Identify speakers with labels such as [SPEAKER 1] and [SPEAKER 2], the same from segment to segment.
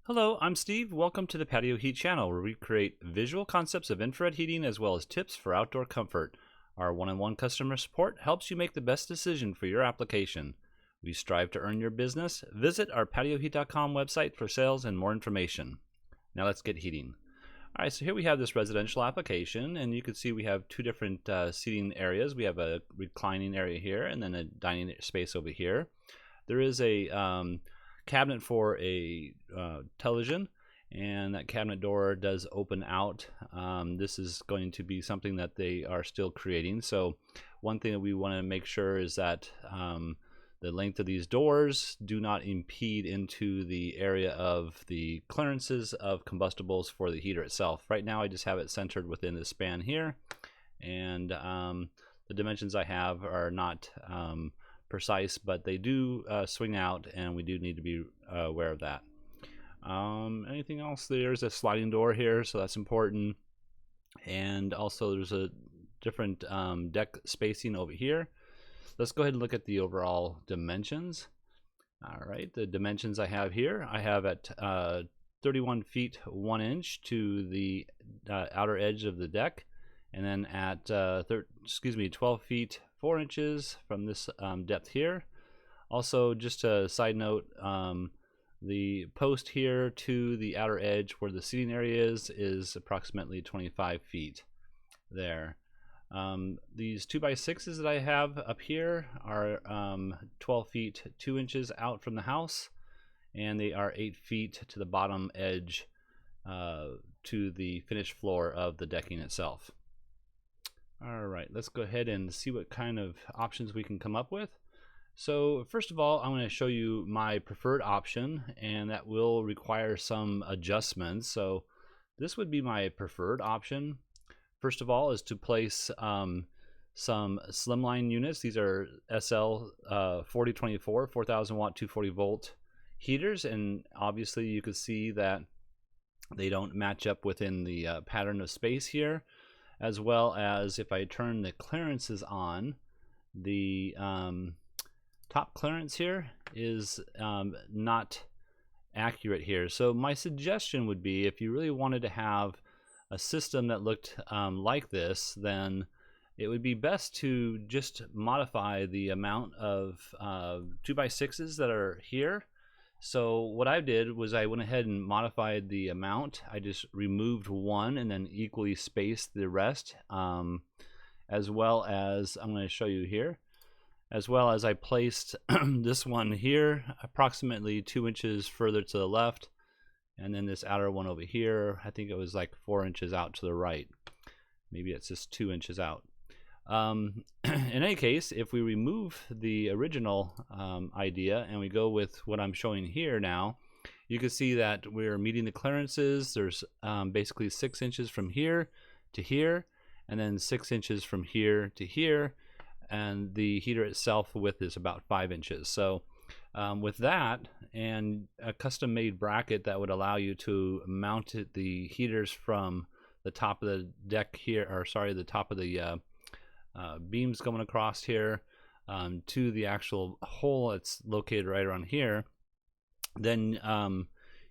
[SPEAKER 1] Hello, I'm Steve. Welcome to the Patio Heat channel, where we create visual concepts of infrared heating as well as tips for outdoor comfort. Our one-on-one customer support helps you make the best decision for your application. We strive to earn your business. Visit our patioheat.com website for sales and more information. Now let's get heating. All right, so here we have this residential application, and you can see we have two different seating areas. We have a reclining area here and then a dining space over here. There is a cabinet for a television, and that cabinet door does open out. This is going to be something that they are still creating, so one thing that we want to make sure is that the length of these doors do not impede into the area of the clearances of combustibles for the heater itself. Right now I just have it centered within the span here, and the dimensions I have are not precise, but they do swing out, and we do need to be aware of that. Anything else? There's a sliding door here, so that's important, and also there's a different deck spacing over here. Let's go ahead and look at the overall dimensions. All right, the dimensions I have here, I have at 31 feet 1 inch to the outer edge of the deck, and then at 12 feet 4 inches from this depth here. Also, just a side note, the post here to the outer edge where the seating area is approximately 25 feet there. These 2x6s that I have up here are 12 feet 2 inches out from the house, and they are 8 feet to the bottom edge to the finished floor of the decking itself. All right, let's go ahead and see what kind of options we can come up with. So first of all, I'm going to show you my preferred option, and that will require some adjustments. So this would be my preferred option. First of all is to place some slimline units. These are SL 4024 4000 watt 240 volt heaters, and obviously you can see that they don't match up within the pattern of space here, as well as if I turn the clearances on, the top clearance here is not accurate here. So my suggestion would be, if you really wanted to have a system that looked like this, then it would be best to just modify the amount of 2x6s that are here. So what I did was I went ahead and modified the amount. I just removed one and then equally spaced the rest, as well as I'm going to show you here, as well as I placed this one here approximately 2 inches further to the left, and then this outer one over here, I think it was like 4 inches out to the right. Maybe it's just 2 inches out. In any case, if we remove the original idea and we go with what I'm showing here now, you can see that we're meeting the clearances. There's basically 6 inches from here to here, and then 6 inches from here to here, and the heater itself width is about 5 inches. So with that and a custom made bracket that would allow you to mount the heaters from the top of the deck here, or sorry, the top of the beams going across here to the actual hole that's located right around here, then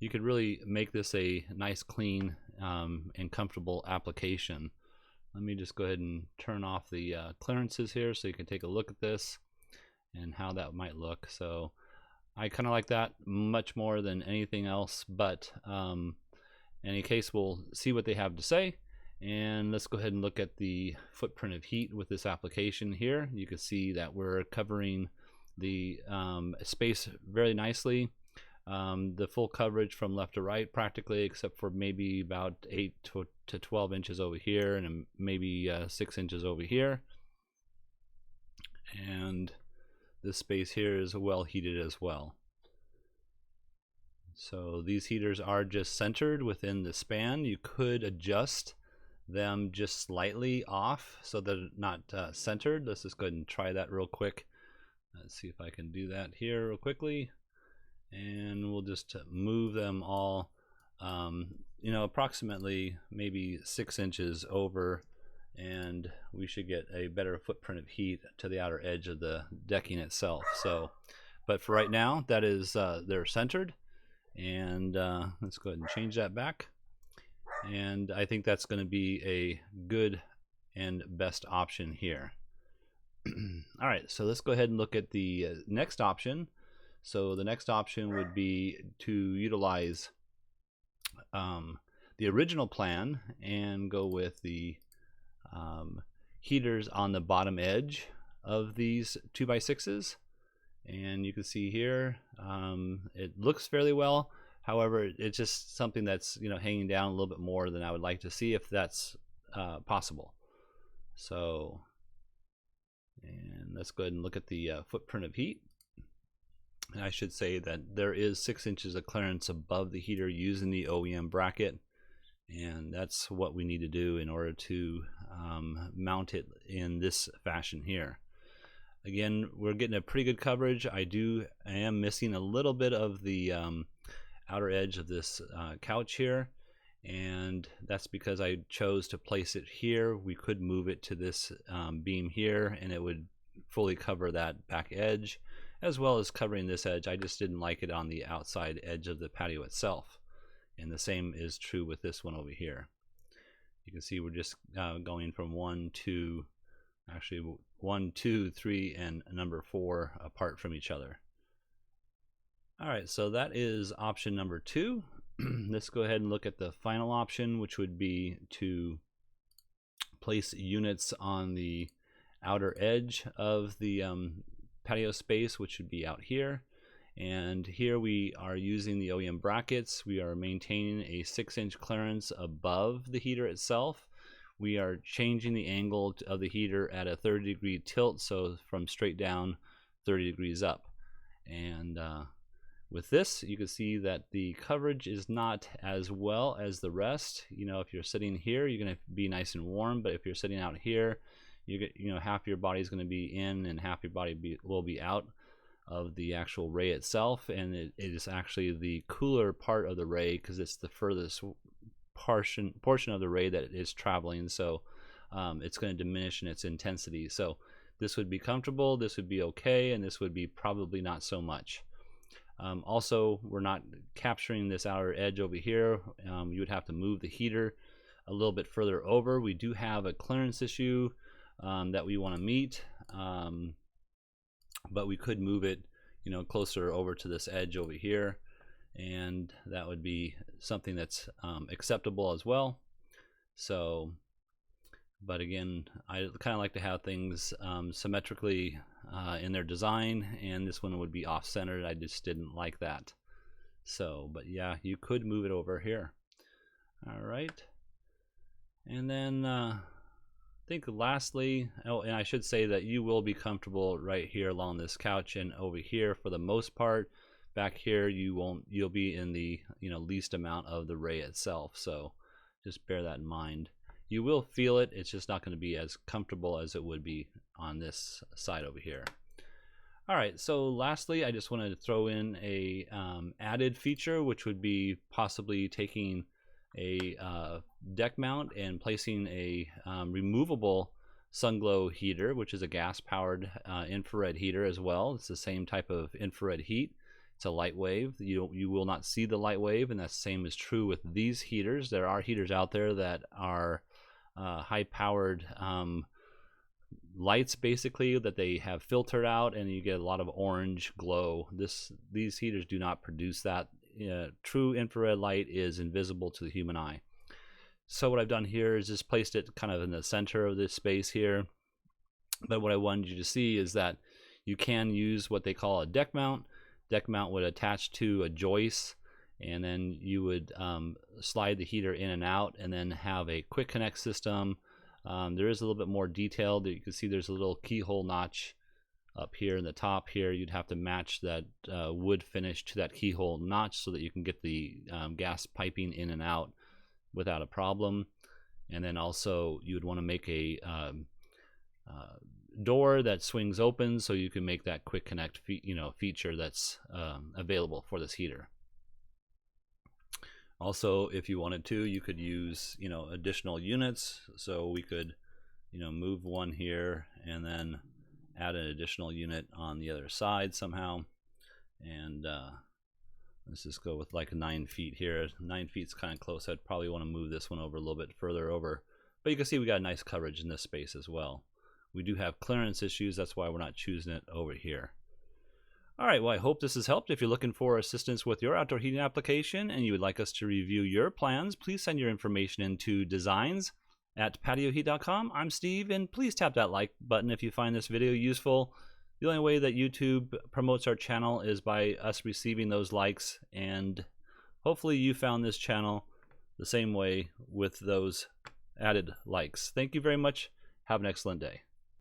[SPEAKER 1] you could really make this a nice, clean and comfortable application. Let me just go ahead and turn off the clearances here so you can take a look at this and how that might look. So I kind of like that much more than anything else, but in any case, we'll see what they have to say. And let's go ahead and look at the footprint of heat with this application here. You can see that we're covering the space very nicely. The full coverage from left to right practically, except for maybe about 8 to 12 inches over here, and maybe 6 inches over here. And this space here is well heated as well. So these heaters are just centered within the span. You could adjust them just slightly off so they're not centered. Let's just go ahead and try that real quick. Let's see if I can do that here real quickly, and we'll just move them all approximately maybe 6 inches over, and we should get a better footprint of heat to the outer edge of the decking itself. So but for right now, that is they're centered, And let's go ahead and change that back. And I think that's going to be a good and best option here. All right, so let's go ahead and look at the next option. So the next option would be to utilize the original plan and go with the heaters on the bottom edge of these 2x6s. And you can see here it looks fairly well. However, it's just something that's hanging down a little bit more than I would like to see, if that's possible. So, and let's go ahead and look at the footprint of heat. And I should say that there is 6 inches of clearance above the heater using the OEM bracket, and that's what we need to do in order to mount it in this fashion here. Again, we're getting a pretty good coverage. I am missing a little bit of the outer edge of this couch here, and that's because I chose to place it here. We could move it to this beam here, and it would fully cover that back edge, as well as covering this edge. I just didn't like it on the outside edge of the patio itself. And the same is true with this one over here. You can see we're just going from 1, 2, 3, and number 4 apart from each other. All right, so that is option number 2. Let's go ahead and look at the final option, which would be to place units on the outer edge of the patio space, which would be out here. And here we are using the OEM brackets. We are maintaining a 6-inch clearance above the heater itself. We are changing the angle of the heater at a 30-degree tilt, so from straight down 30 degrees up. And with this, you can see that the coverage is not as well as the rest. If you're sitting here, you're going to be nice and warm, but if you're sitting out here, half your body is going to be in and half your body will be out of the actual ray itself. And it is actually the cooler part of the ray, because it's the furthest portion of the ray that is traveling, so it's going to diminish in its intensity. So this would be comfortable, this would be okay, and this would be probably not so much. Also, we're not capturing this outer edge over here. You would have to move the heater a little bit further over. We do have a clearance issue that we want to meet, but we could move it closer over to this edge over here, and that would be something that's acceptable as well. So, but again, I kind of like to have things symmetrically in their design, and this one would be off-centered. I just didn't like that. So, but yeah, you could move it over here. All right, and then I think lastly, and I should say that you will be comfortable right here along this couch, and over here for the most part. Back here you'll be in the least amount of the ray itself, so just bear that in mind. You will feel it, it's just not going to be as comfortable as it would be on this side over here. All right, so lastly, I just wanted to throw in a added feature, which would be possibly taking a deck mount and placing a removable Sunglow heater, which is a gas-powered infrared heater as well. It's the same type of infrared heat. It's a light wave. You will not see the light wave, and the same is true with these heaters. There are heaters out there that are high-powered lights, basically, that they have filtered out, and you get a lot of orange glow. These heaters do not produce that. True infrared light is invisible to the human eye. So what I've done here is just placed it kind of in the center of this space here. But what I wanted you to see is that you can use what they call a deck mount. Deck mount would attach to a joist, and then you would slide the heater in and out, and then have a quick connect system. There is a little bit more detailed. You can see there's a little keyhole notch up here in the top here. You'd have to match that wood finish to that keyhole notch so that you can get the gas piping in and out without a problem. And then also you would want to make a door that swings open so you can make that quick connect feature that's available for this heater. Also, if you wanted to, you could use additional units. So we could move one here and then add an additional unit on the other side somehow. And Let's just go with like 9 feet here. 9 feet's kind of close. I'd probably want to move this one over a little bit further over. But you can see we got nice coverage in this space as well. We do have clearance issues. That's why we're not choosing it over here. All right, well, I hope this has helped. If you're looking for assistance with your outdoor heating application and you would like us to review your plans, please send your information into designs@patioheat.com. I'm Steve, and please tap that like button if you find this video useful. The only way that YouTube promotes our channel is by us receiving those likes, and hopefully you found this channel the same way with those added likes. Thank you very much. Have an excellent day.